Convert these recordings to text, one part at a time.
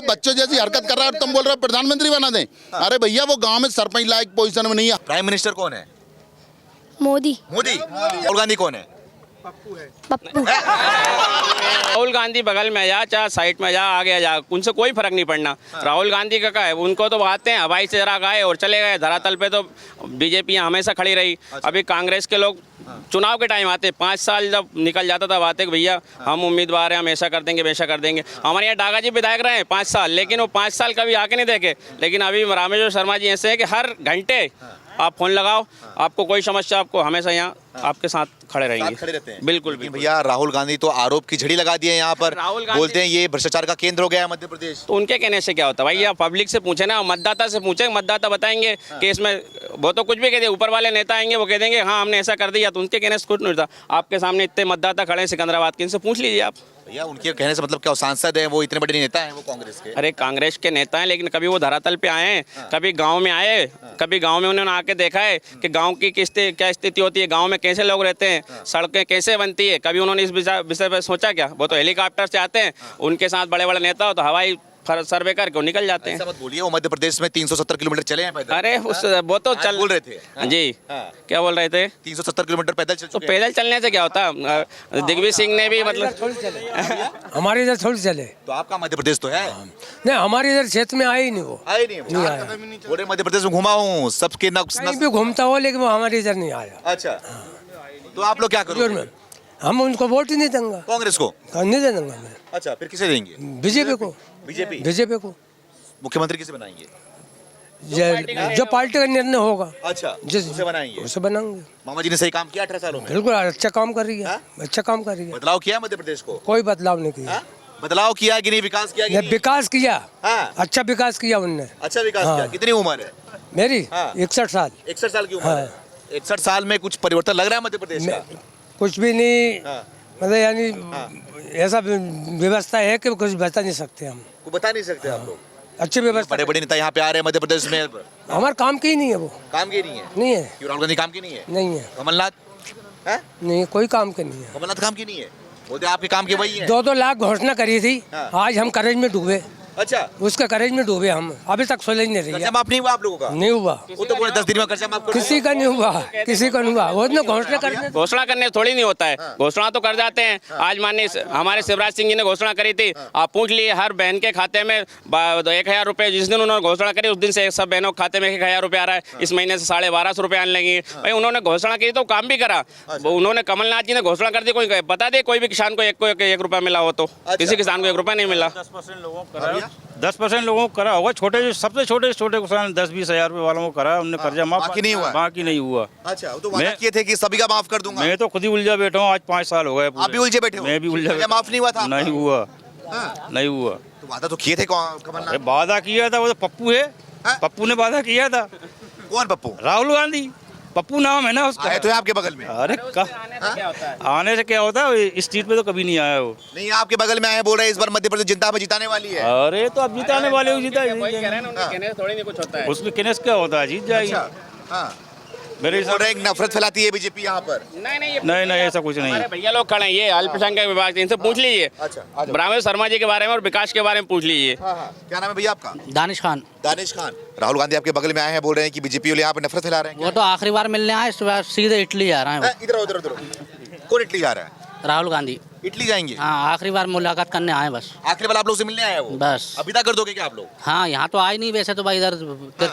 बच्चों जैसी हरकत कर रहा है और तुम बोल रहे हो प्रधानमंत्री बना दें। अरे भैया वो गांव में सरपंच लायक पोजीशन में नहीं है। प्राइम मिनिस्टर कौन है? मोदी। मोदी। राहुल गांधी कौन है? पप्पू। राहुल गांधी बगल में जा, चाहे साइड में जा, आगे जा, उनसे कोई फर्क नहीं पड़ना। राहुल गांधी का क्या है, उनको तो आते हैं हवाई से जरा गए और चले गए। धरातल पे तो बीजेपी हमेशा खड़ी रही। अभी कांग्रेस के लोग चुनाव के टाइम आते, 5 साल जब निकल जाता था आते कि भैया हम उम्मीदवार हैं, हम ऐसा कर देंगे वैसा कर देंगे। हमारे यहाँ डागा जी विधायक रहे 5 साल, लेकिन वो 5 साल कभी आके नहीं देखे। लेकिन अभी रामेश्वर शर्मा जी ऐसे हैं कि हर घंटे आप फोन लगाओ, आपको कोई समस्या, आपको हमेशा यहाँ आपके साथ खड़े रहेंगे। खड़े रहते हैं बिल्कुल लेकिन भैया राहुल गांधी तो आरोप की झड़ी लगा दिए यहाँ पर। राहुल गांधी बोलते हैं ये भ्रष्टाचार का केंद्र हो गया है मध्य प्रदेश। तो उनके कहने से क्या होता है भाई? आप पब्लिक से पूछे ना, मतदाता से पूछे, मतदाता बताएंगे कि इसमें वो तो कुछ भी कह देंगे। ऊपर वाले नेता आएंगे वो कह देंगे हाँ हमने ऐसा कर दिया, तो उनके कहने से कुछ नहीं होता। आपके सामने इतने मतदाता खड़े हैं सिकंदराबाद के, इनसे पूछ लीजिए आप। भैया उनके कहने से मतलब क्या, सांसद है वो, इतने बड़े नेता हैं वो कांग्रेस के? अरे कांग्रेस के नेता हैं, लेकिन कभी वो धरातल पे आए हैं? कभी गांव में आए? कभी गांव में उन्होंने आके देखा है कि गांव की क्या स्थिति होती है, गांव में कैसे लोग रहते हैं, सड़कें कैसे बनती है? कभी उन्होंने इस विषय पर सोचा क्या? वो तो हेलीकॉप्टर से आते हैं, उनके साथ बड़े बड़े नेता हो तो हवाई सर्वे करके निकल जाते हैं। ऐसा मत बोलिए, वो मध्य प्रदेश में 370 किलोमीटर चले हैं पैदल। अरे वो तो चल बोल रहे थे जी। क्या बोल रहे थे? 370 किलोमीटर पैदल चल तो चुके हैं। पैदल चलने से क्या होता? दिग्विजय सिंह ने भी मतलब हमारे इधर थोड़ी चले। तो आपका मध्य प्रदेश तो है नहीं, हमारे इधर क्षेत्र में आए ही नहीं वो। आए नहीं आया। पूरे मध्य प्रदेश में घुमा हूँ, सबके कहीं भी घूमता हो, लेकिन वो हमारे इधर नहीं आया। अच्छा, तो आप लोग क्या करोगे? हम उनको वोट ही नहीं देंगे। कांग्रेस को नहीं दे देंगे मैं। अच्छा, फिर किसे देंगे? बीजेपी को। बीजेपी को मुख्यमंत्री किसे बनाएंगे? जो पार्टी का निर्णय होगा अच्छा, जिस उसे बनाएंगे। उसे बनाएंगे। मामा जी ने सही काम किया 18 सालों में? बिल्कुल अच्छा काम कर रही है। अच्छा काम कर रही है। बदलाव किया मध्य प्रदेश को? कोई बदलाव नहीं किया। बदलाव किया कि नहीं? विकास किया कि नहीं? विकास किया। हाँ। अच्छा विकास किया उनने। अच्छा विकास किया। कितनी उम्र है मेरी? हाँ। 61 साल। 61 साल की उम्र है। 61 साल में कुछ परिवर्तन लग रहा है मध्य प्रदेश का? कुछ भी नहीं, मतलब यानी ऐसा व्यवस्था है कि कुछ बता नहीं सकते हम। को बता नहीं सकते आप लोग? अच्छी व्यवस्था। बड़े बड़े नेता यहाँ पे आ रहे हैं मध्य प्रदेश में, हमारे काम की ही नहीं है वो। काम की नहीं है? नहीं है। क्यों, राहुल गांधी काम की नहीं है? नहीं है। कमलनाथ नहीं, कोई काम के नहीं है। कमलनाथ काम की नहीं है? बोलते आपके काम के वही है। 2-2 लाख घोषणा करी थी। आज हम कर्ज में डूबे। अच्छा, उसके कर्ज में डूबे हम, अभी तक सुलझ नहीं रही कर्जा है। माफ नहीं हुआ आप लोगों का? नहीं हुआ। वो तो पूरे 10 दिन में कर्जा माफ कर किसी का नहीं हुआ, किसी का नहीं हुआ। वो घोषणा करने से थोड़ी नहीं होता है। घोषणा तो कर जाते हैं। आज माननीय हमारे शिवराज सिंह जी ने घोषणा करी थी, आप पूछ लिए हर बहन के खाते में 1000 रुपये। जिस दिन उन्होंने घोषणा करी उस दिन से सब बहनों के खाते में 1000 रुपये आ रहा है। इस महीने से 1250 रुपये आने लगे। भाई उन्होंने घोषणा की तो काम भी करा। उन्होंने कमलनाथ जी ने घोषणा कर दी, कोई बता दे कोई भी किसान को 1 रुपया मिला हो? तो किसी किसान को 1 रुपया नहीं मिला। 10% लोगों को करा होगा। छोटे सबसे छोटे किसान 10-20 हज़ार रुपए वालों को करा, उनने कर्जा माफ। बाकी नहीं हुआ? बाकी नहीं हुआ। अच्छा, तो वादा किए थे कि सभी का माफ कर दूंगा। मैं तो खुद ही उलझा बैठा हूँ, आज 5 साल हो गए। आप भी उलझे बैठे हो? मैं भी उलझा कर्जा माफ नहीं हुआ था? नहीं हुआ। नहीं हुआ। तो वादा तो किए थे कमलनाथ? वादा किया था, वो तो पप्पू है। पप्पू ने वादा किया था। कौन पप्पू? राहुल गांधी। पप्पू नाम है ना उसका। आए तो है आपके बगल में? अरे आने से क्या होता है, इस सीट पे तो कभी नहीं आया वो। नहीं, आपके बगल में आए, बोल रहे हैं इस बार मध्य प्रदेश जनता हमें जिताने वाली है। अरे तो अब जिताने वाले हो, जीता थोड़ी नहीं कुछ होता है उसमें किनेस क्या होता है, जीत जाएगी। मेरे बोल रहे हैं नफरत फैलाती है बीजेपी यहाँ पर। नहीं ऐसा कुछ नहीं है। भैया लोग खड़े हैं, ये अल्पसंख्यक विभाग से, इनसे पूछ लीजिए। अच्छा, रामेश्वर शर्मा जी के बारे में और विकास के बारे में पूछ लीजिए। क्या नाम है भैया आपका? दानिश खान। दानिश खान। राहुल गांधी आपके बगल में आए हैं, बोल रहे हैं कि बीजेपी वाले यहाँ पे नफरत फैला रहे हैं। वो तो आखिरी बार मिलने आए, इस बार सीधे इटली जा रहे हैं। इधर कौन इटली जा रहा है? राहुल गांधी इटली जाएंगे? हाँ, आखिरी बार मुलाकात करने आए बस। आखिरी बार आप लोग से मिलने आए हैं वो? बस। अभी तक कर दोगे क्या आप लोग? हाँ, यहाँ तो आई नहीं, वैसे तो भाई इधर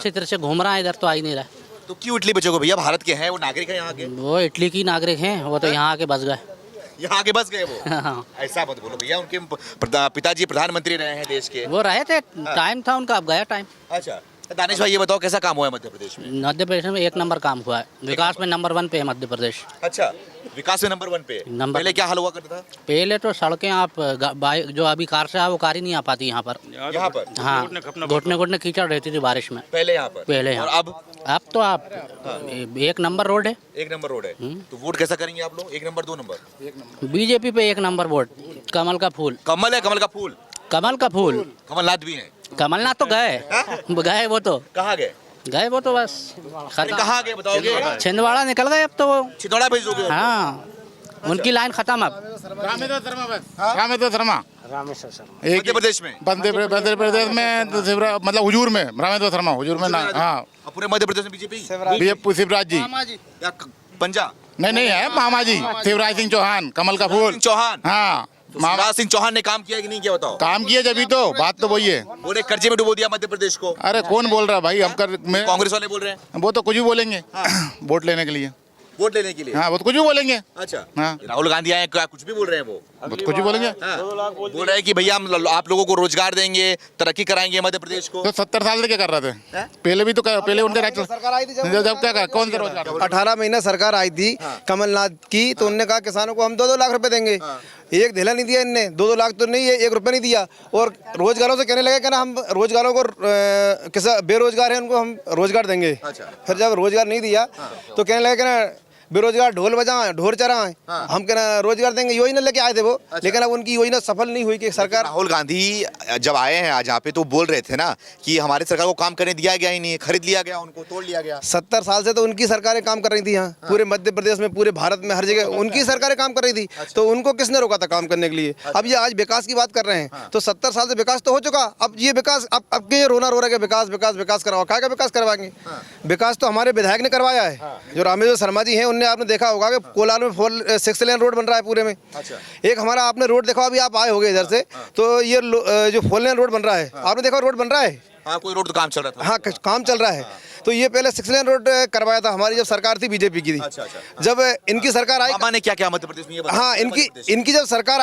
तिरछे घूम रहा है, इधर तो आ ही नहीं रहा। तो क्यों इटली बचोगे भैया? भारत के हैं वो, नागरिक है यहाँ के। वो इटली की नागरिक हैं, वो तो यहाँ आके बस गए। यहाँ आके बस गए वो? हाँ। ऐसा मत बोलो भैया, उनके पिताजी प्रधानमंत्री रहे हैं देश के। वो रहे थे, टाइम था उनका, अब गया टाइम। अच्छा, दानिश भाई ये बताओ कैसा काम हुआ है मध्य प्रदेश में? मध्य प्रदेश में 1 नंबर काम हुआ है। विकास में नंबर 1 पे है मध्य प्रदेश। अच्छा, विकास में नंबर 1 पे। पहले क्या हाल हुआ करता था? पहले तो सड़कें आप जो अभी कार से वो कार ही नहीं आ पाती यहाँ पर। यहाँ पर? हाँ, घुटने कीचड़ रहती थी बारिश में पहले यहाँ पर? पहले यहाँ। और अब तो आप 1 नंबर रोड है। 1 नंबर रोड है। तो वोट कैसा करेंगे आप लोग? 1 नंबर 2 नंबर? बीजेपी पे 1 नंबर वोट। कमल का फूल। कमल है? कमल का फूल? कमल का फूल। कमलनाथ भी है? कमलनाथ तो गए वो तो कहाँ गए वो तो बस खत्म। कहाँ गए बताओगे? छिंदवाड़ा निकल गए अब तो वो। छिंदवाड़ा भेजोगे? हाँ, उनकी लाइन खत्म अब। रामेश्वर शर्मा रामेश्वर शर्मा। एक मध्य प्रदेश में मध्य प्रदेश में तो मतलब हुजूर में रामेश्वर शर्मा हुजूर में ना। हाँ और पूरे मध्य प्रदेश में बीजेपी शिवराज जी या पंजा नहीं है मामा जी शिवराज सिंह चौहान कमल का फूल। सिंह चौहान। हाँ तो शिवराज सिंह चौहान ने काम किया कि नहीं किया बताओ। काम किए जब तो बात तो वही है। बोले कर्जे में डुबो दिया मध्य प्रदेश को। अरे कौन बोल रहा है भाई हम कर मैं कांग्रेस वाले बोल रहे हैं वो तो कुछ भी बोलेंगे वोट लेने के लिए। वोट लेने के लिए। हाँ वो तो कुछ भी बोलेंगे। अच्छा हाँ राहुल गांधी आए क्या कुछ भी बोल रहे हैं वो कुछ भी बोलेंगे। हाँ। बोल रहे हैं कि भैया हम आप लोगों को रोजगार देंगे तरक्की कराएंगे मध्य प्रदेश को। तो 70 साल से क्या कर रहे थे पहले भी तो पहले उनके जब क्या कौन सा रोजगार 18 महीना सरकार आई थी कमलनाथ की तो उनने कहा किसानों को हम 2-2 लाख रुपए देंगे। एक धेला नहीं दिया इनने 2-2 लाख तो नहीं है 1 रुपया नहीं दिया। और रोजगारों से कहने लगे कि ना हम रोजगारों को किसा बेरोजगार है उनको हम रोजगार देंगे। फिर जब रोजगार नहीं दिया तो कहने लगे कि ना बेरोजगार ढोल बजाएं ढोर चराएं हम कहना रोजगार देंगे योजना लेके आए थे वो। लेकिन अब उनकी योजना सफल नहीं हुई कि सरकार। राहुल गांधी जब आए हैं आज यहाँ पे तो बोल रहे थे ना कि हमारे सरकार को काम करने दिया गया ही नहीं, खरीद लिया गया, उनको तोड़ लिया गया। 70 साल से तो उनकी सरकारें काम कर रही थी यहाँ पूरे मध्य प्रदेश में पूरे भारत में हर जगह उनकी सरकारें काम कर रही थी। तो उनको किसने रोका था काम करने के लिए। अब ये आज विकास की बात कर रहे हैं तो 70 साल से विकास तो हो चुका। अब ये विकास अब के रोना रो रहा है विकास विकास विकास करवाओ। क्या का विकास करवाएंगे। विकास तो हमारे विधायक ने करवाया है जो रामेश्वर शर्मा जी हैं। उनने आपने देखा होगा कोलार में 6 लेन रोड बन रहा है पूरे में। एक हमारा आपने रोड देखा अभी आप आए होगे इधर से तो ये जो 4 लेन रोड बन रहा है आपने देखा रोड बन रहा है। हाँ कोई रोड तो काम चल रहा था। हाँ काम चल रहा है। तो ये पहले 6 लेन रोड करवाया था हमारी जब सरकार थी बीजेपी की थी। जब इनकी सरकार आई मामा ने क्या क्या मध्य प्रदेश में ये बताया? हाँ इनकी जब सरकार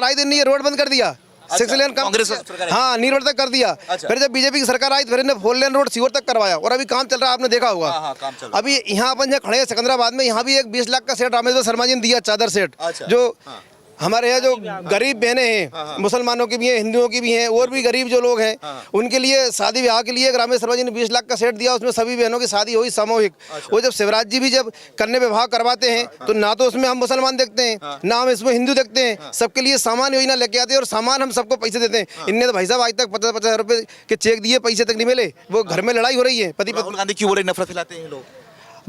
आई तो इन्होंने ये रोड बंद कर दिया 6 लेन कांग्रेस हाँ नी रोड तक कर दिया। फिर जब बीजेपी की सरकार आई तो फिर इन्हें 4 लेन रोड सीवर तक करवाया और अभी काम चल रहा है आपने देखा होगा। अभी यहाँ अपन खड़े हैं सिकंदराबाद में यहाँ भी एक 20 लाख का सेट रामेश्वर शर्मा जी ने दिया चादर सेट जो हमारे यहाँ जो गरीब बहनें हैं मुसलमानों की भी हैं हिंदुओं की भी हैं और भी गरीब जो लोग हैं उनके लिए शादी ब्याह के लिए रामेश्वर शर्मा जी ने 20 लाख का सेट दिया। उसमें सभी बहनों की शादी हुई सामूहिक। वो जब शिवराज जी भी जब कन्या विवाह करवाते हैं तो ना तो उसमें हम मुसलमान देखते हैं ना हम इसमें हिंदू देखते हैं। सबके लिए सामान योजना लेके आते हैं और सामान हम सबको पैसे देते हैं। इनने तो भाई साहब आज तक 50-50 रुपए के चेक दिए पैसे तक नहीं मिले। वो घर में लड़ाई हो रही है पति राहुल गांधी क्यों बोले नफरत फैलाते हैं लोग।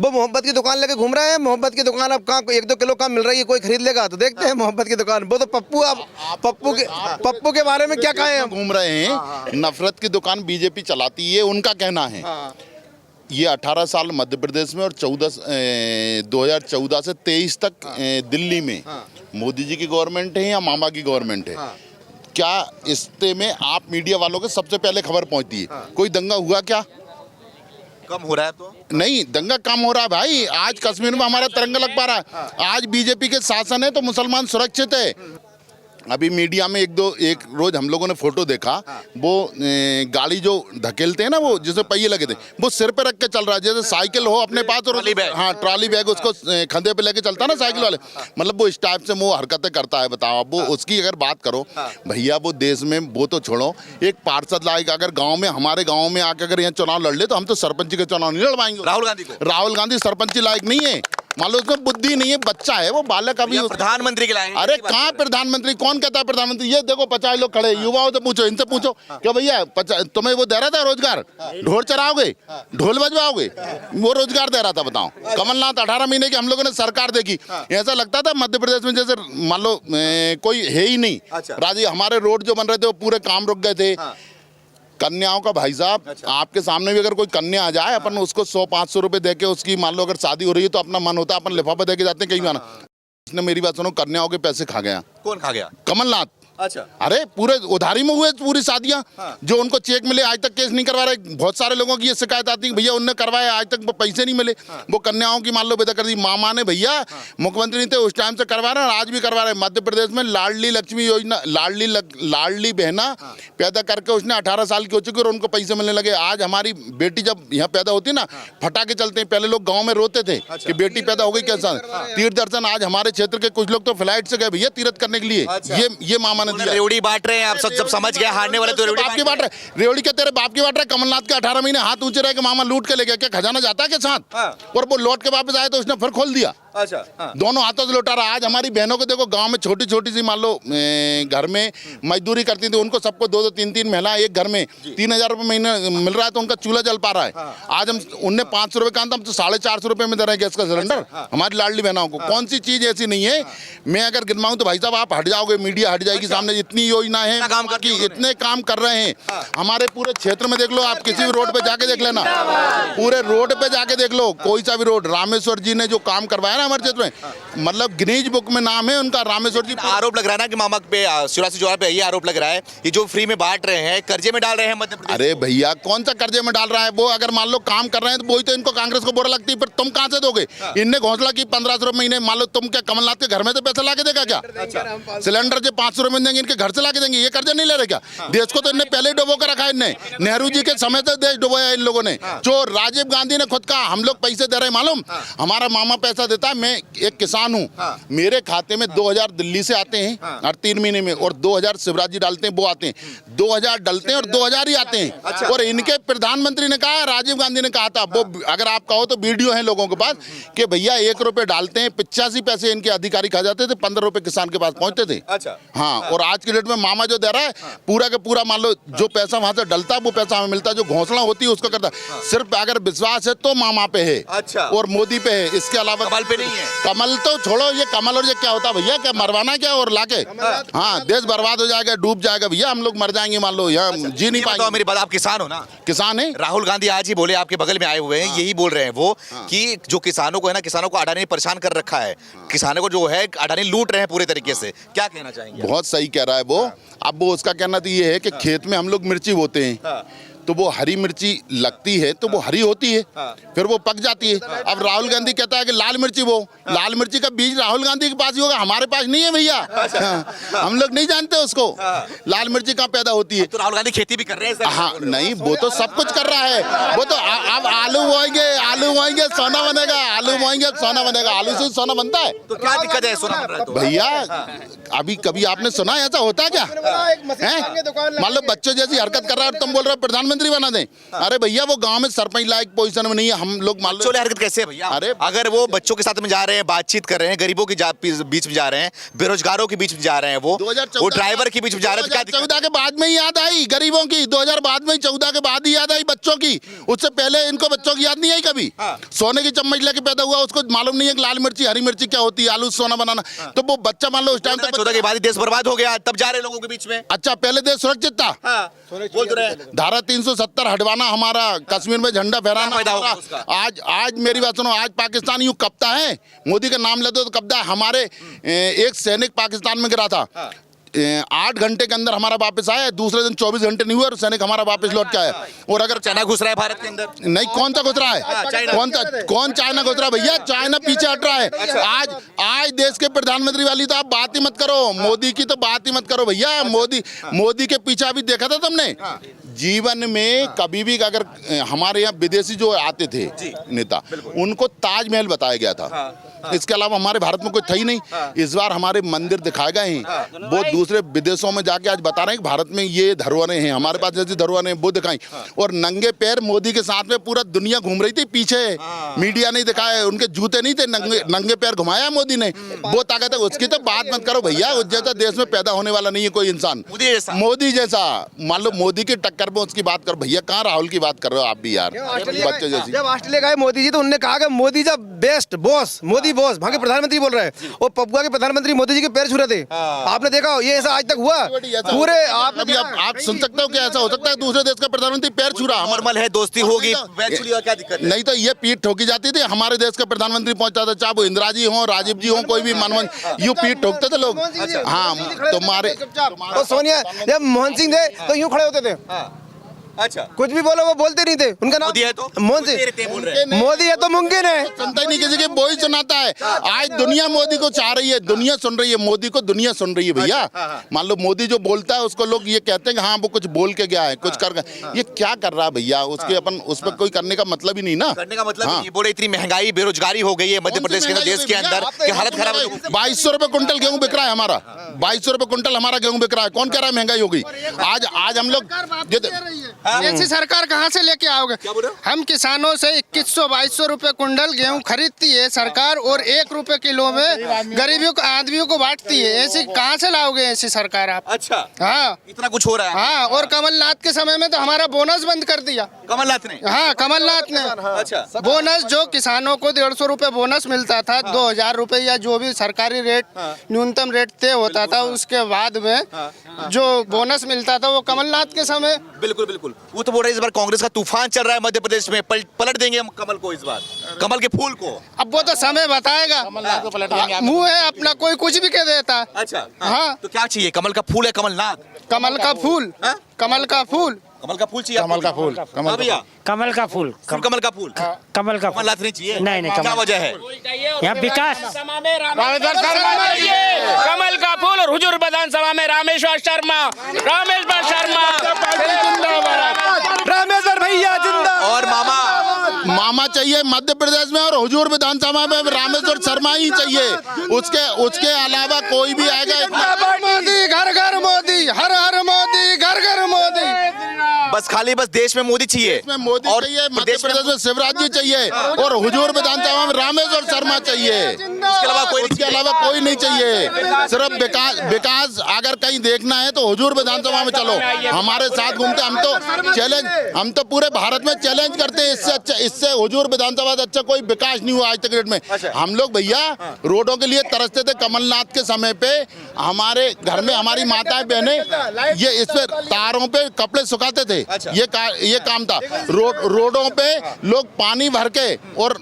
वो मोहब्बत की दुकान लेके घूम रहे हैं। मोहब्बत की दुकान अब कहाँ 1-2 किलो कम मिल रही है कोई खरीद लेगा तो देखते हैं मोहब्बत की दुकान। वो तो पप्पू के बारे में क्या कहें हम। घूम रहे हैं नफरत की दुकान बीजेपी चलाती है उनका कहना है। ये 18 साल मध्य प्रदेश में और 2014 से 23 तक दिल्ली में मोदी जी की गवर्नमेंट है या मामा की गवर्नमेंट है। क्या इसते में आप मीडिया वालों के सबसे पहले खबर पहुंचती है। कोई दंगा हुआ क्या कम हो रहा है तो नहीं दंगा कम हो रहा है भाई। आज कश्मीर में हमारा तिरंगा लग पा रहा है। आज बीजेपी के शासन है तो मुसलमान सुरक्षित है। अभी मीडिया में एक रोज हम लोगों ने फोटो देखा वो गाड़ी जो धकेलते हैं ना वो जिसमें पहिए लगे थे वो सिर पे रख के चल रहा है जैसे साइकिल हो अपने पास और हाँ ट्रॉली बैग उसको कंधे पे लेके चलता है ना साइकिल वाले। मतलब वो इस टाइप से वो हरकतें करता है। बताओ अब वो उसकी अगर बात करो भैया वो देश में वो तो छोड़ो एक पार्षद लाइक अगर गाँव में हमारे गाँव में आकर अगर यहाँ चुनाव लड़ ले तो हम तो सरपंच के चुनाव नहीं लड़वाएंगे। राहुल गांधी सरपंच लायक नहीं है। मान लो उसमें बुद्धि नहीं है बच्चा है वो बालक। अभी प्रधानमंत्री के लाएंगे। अरे कहाँ प्रधानमंत्री कौन कहता है प्रधानमंत्री। ये देखो 50 लोग खड़े युवाओं से पूछो इनसे पूछो क्या भैया तुम्हें वो दे रहा था रोजगार ढोल चराओगे ढोल बजवाओगे वो रोजगार दे रहा था बताओ। कमलनाथ 18 महीने की हम लोगों ने सरकार देखी ऐसा लगता था मध्य प्रदेश में जैसे मान लो कोई है ही नहीं। राजी हमारे रोड जो बन रहे थे वो पूरे काम रुक गए थे। कन्याओं का भाई साहब आपके सामने भी अगर कोई कन्या आ जाए अपन उसको 100-500 रुपए देके उसकी मान लो अगर शादी हो रही है तो अपना मन होता है अपन लिफाफा देके जाते हैं कहीं गाना। इसने मेरी बात सुनो कन्याओं के पैसे खा गया। कौन खा गया। कमलनाथ। अच्छा अरे पूरे उधारी में हुए पूरी शादियां जो उनको चेक मिले आज तक केस नहीं करवा रहे। बहुत सारे लोगों की ये शिकायत आती है भैया उनने करवाया आज तक पैसे नहीं मिले। वो कन्याओं की मान लो बेटा कर दी मामा ने भैया मुख्यमंत्री थे उस टाइम से करवा रहे हैं आज भी करवा रहे हैं। मध्य प्रदेश में लाडली लक्ष्मी योजना लाडली बहना पैदा करके उसने 18 साल की हो चुकी और उनको पैसे मिलने लगे। आज हमारी बेटी जब यहाँ पैदा होती ना फटाके चलते हैं। पहले लोग गाँव में रोते थे कि बेटी पैदा हो गई कैसा। तीर्थ दर्शन आज हमारे क्षेत्र के कुछ लोग तो फ्लाइट से गए भैया तीर्थ करने के लिए। ये मामा ने दिया। रेवड़ी बांट रहे हैं आप सब समझ गए हारने वाले तो बाप की बांट रहे रेवड़ी क्या तेरे बाप की बांट रहे। कमलनाथ के 18 महीने हाथ ऊंचे रहे कि मामा लूट के ले गया क्या खजाना जाता है के साथ और वो लौट के वापस आए तो उसने फिर खोल दिया। अच्छा दोनों हाथों से लौटा रहा है। आज हमारी बहनों को देखो, गांव में छोटी छोटी सी मान लो घर में मजदूरी करती थी, उनको सबको 2-2 3-3 महिला एक घर में 3,000 रुपये महीना मिल रहा है, तो उनका चूल्हा जल पा रहा है। आज हम उनने 500 रुपये कहा था, हम तो 450 रुपये में दे रहे हैं गैस का सिलेंडर हमारी लाडली बहनों को। कौन सी चीज ऐसी नहीं है, मैं अगर गिनवाऊं तो भाई साहब आप हट जाओगे, मीडिया हट जाएगी सामने। इतनी योजना है, इतने काम कर रहे हैं हमारे पूरे क्षेत्र में। देख लो आप, किसी भी रोड पे जाके देख लेना, पूरे रोड पे जाके देख लो, कोई सा भी रोड। रामेश्वर जी ने जो काम करवाया ना हमारे क्षेत्र में, मतलब गिनीज बुक में नाम है उनका, रामेश्वर जी। आरोप लग रहा है ना कि मामा पे शिवराज सिंह चौहान पे ये आरोप लग रहा है, ये जो फ्री में बांट रहे हैं कर्जे में डाल रहे हैं मध्य प्रदेश। अरे भैया कौन सा कर्जे में डाल रहा है वो? अगर मान लो काम कर रहे हैं तो वही तो इनको कांग्रेस को बुरा लगती है, पर तुम कहां से दोगे? इनने घोषणा की 1500 रुपये महीने, मान लो तुम क्या कमलनाथ के घर में से पैसा ला के देगा क्या? सिलेंडर जो 500 रुपये देंगे, इनके घर से ला के देंगे, ये कर्जा नहीं ले रहे क्या? देश को तो इनने पहले ही डुबो कर रखा है। इनने नेहरू जी के समय से देश डुबोया इन लोगों ने। जो राजीव गांधी ने खुद कहा हम लोग पैसे दे रहे हैं, मालूम हमारा मामा पैसा देता है। मैं एक किसान हूँ, मेरे खाते में 2000 दिल्ली से आते हैं हर 3 महीने में, और 2000 शिवराज जी डालते हैं, वो आते हैं 2000 डलते हैं और 2000 ही आते हैं। और इनके प्रधानमंत्री ने कहा, राजीव गांधी ने कहा था, वो अगर आप कहो तो वीडियो है लोगों के पास, कि भैया 1 रुपये डालते हैं 85 पैसे इनके अधिकारी खा जाते थे, 15 रुपये किसान के पास पहुंचते थे। अच्छा हाँ, और आज की डेट में मामा जो दे रहा है पूरा का पूरा, मान लो जो पैसा वहां से डलता है वो पैसा हमें मिलता है, जो घोषणा होती है उसको करता है। सिर्फ अगर विश्वास है तो मामा पे है, अच्छा, और मोदी पे है, इसके अलावा कमल पे नहीं है। कमल तो छोड़ो, ये कमल और ये क्या होता है भैया? क्या मरवाना क्या और लाके? हाँ, देश बर्बाद हो जाएगा, डूब जाएगा भैया, हम लोग मर जाएंगे मान लो, यहाँ जी नहीं पाएंगे। मेरी बात, आप किसान हो ना? किसान है। राहुल गांधी आज ही बोले, आपके बगल में आए हुए हैं, यही बोल रहे हैं वो कि जो किसानों को है ना, किसानों को अडानी ने परेशान कर रखा है, किसानों को जो है अडानी लूट रहे हैं पूरे तरीके से। क्या कहना चाहेंगे? बहुत सही कह रहा है वो। अब वो उसका कहना तो ये है कि खेत में हम लोग मिर्ची बोते हैं, तो वो हरी मिर्ची लगती है तो वो हरी होती है, फिर वो पक जाती है। अब राहुल गांधी कहता है कि लाल मिर्ची वो, लाल मिर्ची का बीज राहुल गांधी के पास ही होगा, हमारे पास नहीं है भैया। हम लोग नहीं जानते उसको लाल मिर्ची कहाँ पैदा होती है। तो राहुल गांधी खेती भी कर रहे हैं। हाँ नहीं, वो तो सब कुछ कर रहा है। वो तो अब आलू बोएंगे सोना बनेगा, आलू बोएंगे सोना बनेगा, आलू से सोना बनता है। तो क्या दिक्कत है सोना बन रहा है तो? भैया अभी कभी आपने सुना ऐसा होता है क्या? मान लो बच्चों जैसी हरकत कर रहा है, तुम बोल रहे हो प्रधानमंत्री बना दें। अरे भैया वो गांव में सरपंच लायक पोजीशन में नहीं है, हम लोग मान लो। हरकत कैसे है भैया? अरे अगर वो बच्चों के साथ में जा रहे हैं, बातचीत कर रहे हैं, गरीबों के बीच में जा रहे हैं, बेरोजगारों के बीच में जा रहे हैं, वो ड्राइवर के बीच में जा रहे हैं, तो क्या 2014 के बाद में ही याद आई गरीबों की, 2000 बाद में 14 के बाद ही याद आई बच्चों की। उससे पहले इनको बच्चों की याद नहीं आई कभी। सोने की चम्मच लेके पैदा हुआ, उसको मालूम नहीं है कि लाल मिर्ची हरी मिर्ची क्या होती है, आलू सोना बनाना। तो वो बच्चा मान लो उस टाइम तक 14 के बाद देश बर्बाद हो गया, तब जा रहे लोगों के बीच में। अच्छा, पहले देश सुरक्षित था। बोल तो रहे धारा 370 हटवाना, हमारा कश्मीर में झंडा फहराना हमारा। आज मेरी बात सुनो, आज पाकिस्तान यूं कपता है, मोदी का नाम लेते तो कपता है। हमारे एक सैनिक पाकिस्तान में गिरा था, 8 घंटे के अंदर हमारा वापस आया, दूसरे दिन 24 घंटे नहीं हुए और सैनिक हमारा वापस लौट के आया। और अगर चाइना घुस रहा है भारत के अंदर, नहीं, कौन सा घुस रहा है? कौन चाइना घुस रहा है भैया? चाइना पीछे हट रहा है। आज देश के प्रधानमंत्री वाली तो आप बात ही मत करो, मोदी की तो बात ही मत करो भैया। मोदी के पीछे अभी देखा था तुमने? जीवन में कभी भी अगर हमारे यहाँ विदेशी जो आते थे नेता, उनको ताजमहल बताया गया था, इसके अलावा हमारे भारत में कोई था ही नहीं। इस बार हमारे मंदिर दिखाए गए हैं, वो दूसरे विदेशों में जाके आज बता रहे हैं कि भारत में ये धरोहरें हैं, हमारे पास जैसी धरोहरें हैं वो दिखाई। और नंगे पैर मोदी के साथ में पूरा दुनिया घूम रही थी पीछे, मीडिया नहीं दिखाया, उनके जूते नहीं थे, नंगे पैर घुमाया मोदी ने। वो ताकत है, उसकी तो बात मत करो भैया। उस जैसा देश में पैदा होने वाला नहीं है कोई इंसान मोदी जैसा। मान लो मोदी की टक्कर में उसकी बात करो भैया, कहाँ राहुल की बात कर रहे हो आप भी यार, बच्चे जैसी। जब ऑस्ट्रेलिया गए मोदी जी तो उन्होंने कहा कि मोदी जब बेस्ट बॉस, मोदी बॉस, वहाँ के प्रधानमंत्री बोल रहे हैं, और पपुआ के प्रधानमंत्री मोदी जी के पैर छू रहे थे। आपने देखा ये ऐसा आज तक हुआ पूरे? आप सुन सकते हो कि ऐसा हो सकता है दूसरे देश का प्रधानमंत्री पैर छू रहा? नॉर्मल है, दोस्ती होगी, क्या दिक्कत है? नहीं तो ये पीठ ठोकी जाती थी, हमारे देश का प्रधानमंत्री पहुंचता था, चाहे वो इंदिरा जी हो, राजीव जी हो, कोई भी मनमोहन, यूं पीठ ठोकते थे लोग। हाँ, तुम्हारे सोनिया जब मोहन सिंह थे तो यूं खड़े होते थे। अच्छा, कुछ भी बोलो वो बोलते नहीं थे। उनका नाम मोदी है तो मोहन सिंह, मोदी है तो मुमकिन है, सुनता ही नहीं किसी की, वो ही सुनाता है। आज दुनिया मोदी को चाह रही है, दुनिया सुन रही है मोदी को, दुनिया सुन रही है भैया। मान लो मोदी जो बोलता है उसको लोग ये कहते हैं कि हाँ वो कुछ बोल के गया है, कुछ कर गया। ये क्या कर रहा है भैया? उसके अपन उस पर कोई करने का मतलब ही नहीं ना, करने का मतलब नहीं। बोले इतनी महंगाई बेरोजगारी हो गई है मध्य प्रदेश के देश के अंदर कि हालत खराब है। 2200 रुपए कुंटल गेहूं बिक रहा है हमारा, 2200 रुपए कुंटल हमारा गेहूं बिक रहा है। कौन कह रहा है महंगाई हो गई? आज हम लोग ऐसी सरकार कहाँ से लेके आओगे? क्या बोल रहे हो? हम किसानों से 2100-2200 रुपए कुंटल गेहूं खरीदती है सरकार और 1 रुपए किलो में गरीबियों को आदमियों को बांटती है। ऐसी कहाँ से लाओगे ऐसी सरकार आप? अच्छा, हाँ इतना कुछ हो रहा है। हाँ, और कमलनाथ के समय में तो हमारा बोनस बंद कर दिया। कमलनाथ ने? हाँ, कमलनाथ ने। अच्छा, बोनस जो किसानों को 150 रुपए बोनस मिलता था, 2000 रुपए या जो भी सरकारी रेट न्यूनतम रेट तय होता था, उसके बाद में जो बोनस मिलता था वो कमलनाथ के समय। बिल्कुल बिल्कुल। वो तो बोल रहे हैं इस बार कांग्रेस का तूफान चल रहा है मध्य प्रदेश में, पलट देंगे हम कमल को इस बार, कमल के फूल को। अब वो तो समय बताएगा। मुंह है अपना, कोई कुछ भी कह देता है। अच्छा, हाँ, तो क्या चाहिए, कमल का फूल है कमलनाथ? कमल का फूल, कमल का फूल, कमल का फूल चाहिए? कमल का फूल, हाँ भैया, कमल का फूल, कमल का फूल, कमल का कमलनाथ नहीं चाहिए? नहीं, नहीं, क्या वजह है? यहाँ विकास। कमल का फूल और हुजूर विधानसभा में रामेश्वर शर्मा। रामेश्वर भैया जिंदाबाद। और मामा चाहिए मध्य प्रदेश में, और हुजूर विधानसभा में रामेश्वर शर्मा ही चाहिए। उसके अलावा कोई भी आएगा। मोदी घर घर मोदी, हर हर मोदी, घर घर मोदी। बस खाली बस देश में मोदी चाहिए, इसमें मोदी और चाहिए, मध्य प्रदेश में शिवराज जी चाहिए, और हुजूर विधानसभा में रामेश्वर शर्मा चाहिए। उसके अलावा कोई नहीं चाहिए। सिर्फ विकास अगर कहीं देखना है तो हुजूर विधानसभा में चलो, हमारे साथ घूमते। हम तो पूरे भारत में चैलेंज करते हैं, इससे अच्छा, इससे हुजूर विधानसभा से अच्छा कोई विकास नहीं हुआ आज तक डेट में। हम लोग भैया रोडों के लिए तरसते थे। कमलनाथ के समय पे हमारे घर में हमारी माताएं बहनें ये इस पे तारों पे कपड़े सुखाते थे। ये काम था। रोडों पे लोग पानी भर के, और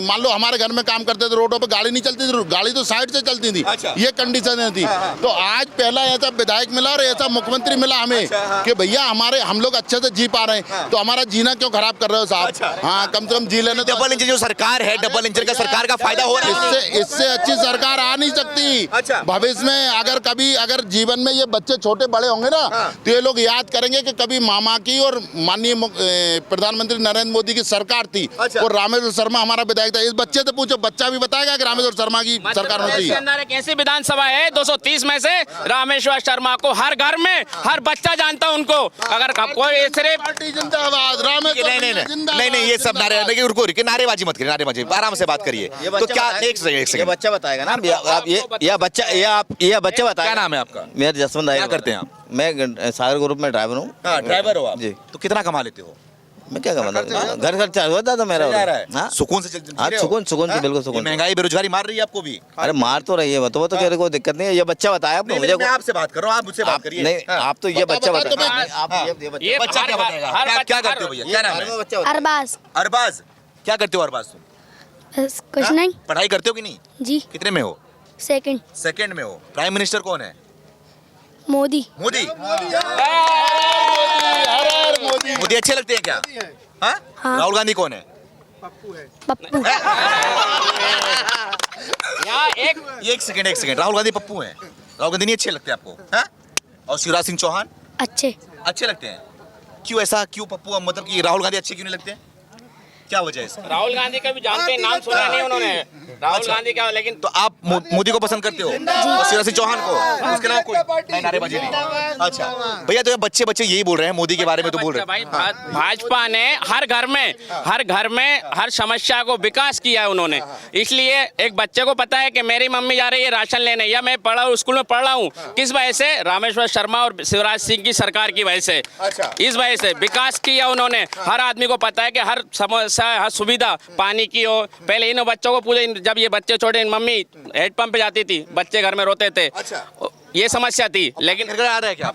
मान लो हमारे घर में काम करते थे, रोडों पे गाड़ी नहीं चलती थी, गाड़ी तो साइड से चलती थी। ये कंडीशन थी। तो आज पहला ऐसा विधायक मिला और ऐसा मुख्यमंत्री मिला हमें कि भैया हम लोग अच्छे से जी पा रहे हैं, तो हमारा जीना क्यों खराब कर रहे हो साहब? हाँ, कम से कम जी लेने। डबल इंजन जो सरकार है, डबल इंजन का सरकार का फायदा हो रहा है। इससे अच्छी सरकार आ नहीं सकती। भविष्य में अगर जीवन में ये बच्चे छोटे बड़े होंगे ना, तो ये लोग याद करेंगे कि कभी मामा की और माननीय प्रधानमंत्री नरेंद्र मोदी की सरकार थी, और रामेश्वर शर्मा हमारा विधायक था। इस बच्चे से पूछो, बच्चा भी बताएगा कि रामेश्वर शर्मा की सरकार में थी। एक ऐसी विधानसभा है 230 में से रामेश्वर शर्मा को हर घर में हर बच्चा जानता उनको। अगर कोई सिर्फ जिंदाबाद रामेश्वर नहीं, ये सब नारेबाजी मत करिए, नारेबाजी, आराम से बात करिए। तो क्या एक सेकंड बच्चा बताएगा ना आप, ये बच्चा बताएगा। क्या नाम है आपका? मेरा जसवंत। क्या करते हैं आप? मैं सागर ग्रुप में ड्राइवर हूँ। ड्राइवर हो आप? जी। तो कितना कमा लेते हो? मैं क्या कमाता हूँ, घर खर्चा होता था मेरा। हाँ, सुकून से हाँ, सुकून से, बिल्कुल सुकून। महंगाई बेरोजगारी मार रही है आपको भी? अरे मार तो रही है, वो तो कह रहे कोई दिक्कत नहीं है। ये बच्चा बताया आपने मुझे। मैं आपसे बात कर रहा हूँ, आप मुझसे बात करिए। नहीं, आप तो ये बच्चा बताया। ये बच्चा क्या बताएगा? क्या करते हो भैया? क्या नाम है? अरबाज। अरबाज, क्या करते हो अरबाज तुम? बस कुछ नहीं पढ़ाई करते हो कि नहीं? जी। कितने में हो? सेकंड में हो। प्राइम मिनिस्टर कौन है? मोदी। मोदी अच्छे लगते हैं क्या? हाँ? राहुल गांधी कौन है? पप्पू। एक सेकंड, राहुल गांधी पप्पू हैं? राहुल गांधी नहीं अच्छे लगते आपको? हाँ? और शिवराज सिंह चौहान अच्छे लगते हैं? क्यों ऐसा, क्यों पप्पू, मतलब कि राहुल गांधी अच्छे क्यों नहीं लगते हैं? क्या वजह है इसका? राहुल गांधी का भी जानते हैं, नाम सुना नहीं उन्होंने। राहुल गांधी का, लेकिन तो आप मोदी को पसंद करते हो और शिवराज सिंह चौहान को? उसके अलावा कोई नारेबाजी नहीं? अच्छा भैया, तो बच्चे यही बोल रहे हैं मोदी के बारे में, तो बोल रहे हैं भाई भाजपा ने हर घर में हर समस्या को विकास किया है उन्होंने। इसलिए एक बच्चे को पता है कि मेरी मम्मी जा रही है राशन लेने, या मैं स्कूल में पढ़ रहा हूँ, किस वजह से? रामेश्वर शर्मा और शिवराज सिंह की सरकार की वजह से। इस वजह से विकास किया उन्होंने। हर आदमी को पता है कि हर समस्या, हर सुविधा पानी की हो। पहले इन बच्चों को पूछे, जब ये बच्चे छोटे, मम्मी हैंडपंप पे जाती थी, बच्चे घर में रोते थे। ये समस्या थी, लेकिन आ रहा है क्या?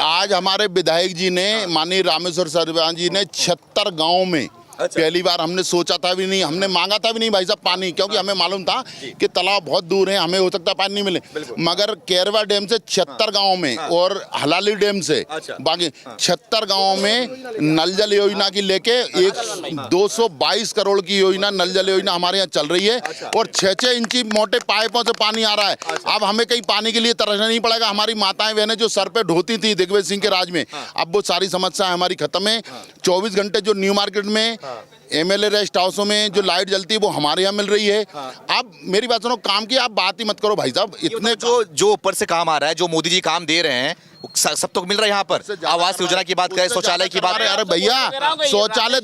आज हमारे विधायक जी ने, माननीय रामेश्वर शर्मा जी ने 76 गाँव में पहली बार हमने सोचा था भी नहीं, हमने मांगा था भी नहीं भाई साहब पानी, क्योंकि हमें मालूम था कि तालाब बहुत दूर है, हमें हो सकता पानी नहीं मिले। मगर केरवा डैम से 76 गांव में और हलाली डैम से बाकी 76 गांव में नल जल योजना की लेके 222 करोड़ की योजना, नल जल योजना हमारे यहाँ चल रही है, और 6-6 इंची मोटे पाइपों से पानी आ रहा है। अब हमें कहीं पानी के लिए तरसना नहीं पड़ेगा। हमारी माताएं बहनें जो सर पे ढोती थी दिग्विजय सिंह के राज में, अब वो सारी समस्या हमारी खत्म है। 24 घंटे जो न्यू मार्केट में MLA रेस्ट हाउसों में जो लाइट जलती है वो हमारे यहाँ मिल रही है। आप मेरी बात सुनो, काम की आप बात ही मत करो भाई साहब। इतने जो ऊपर से काम आ रहा है, जो मोदी जी काम दे रहे हैं, सब तो मिल रहा है यहाँ पर। आवास योजना की बात करें, शौचालय की बात करें, अरे भैया शौचालय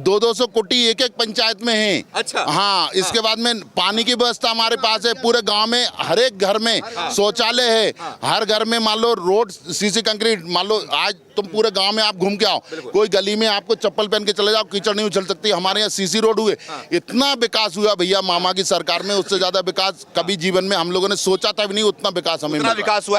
200 कोटी एक पंचायत में है। अच्छा। हाँ, इसके बाद में पानी की व्यवस्था हमारे पास है। पूरे गांव में हर एक घर में शौचालय है। हर घर में मान लो रोड सीसी कंक्रीट, मान लो आज तुम पूरे गांव में आप घूम के आओ, कोई गली में आपको चप्पल पहन के चले जाओ, कीचड़ नहीं उछल सकती। हमारे यहाँ सीसी रोड हुए। इतना विकास हुआ भैया मामा की सरकार में, उससे ज्यादा विकास कभी जीवन में हम लोगों ने सोचा था भी नहीं। उतना विकास हमें विकास हुआ है।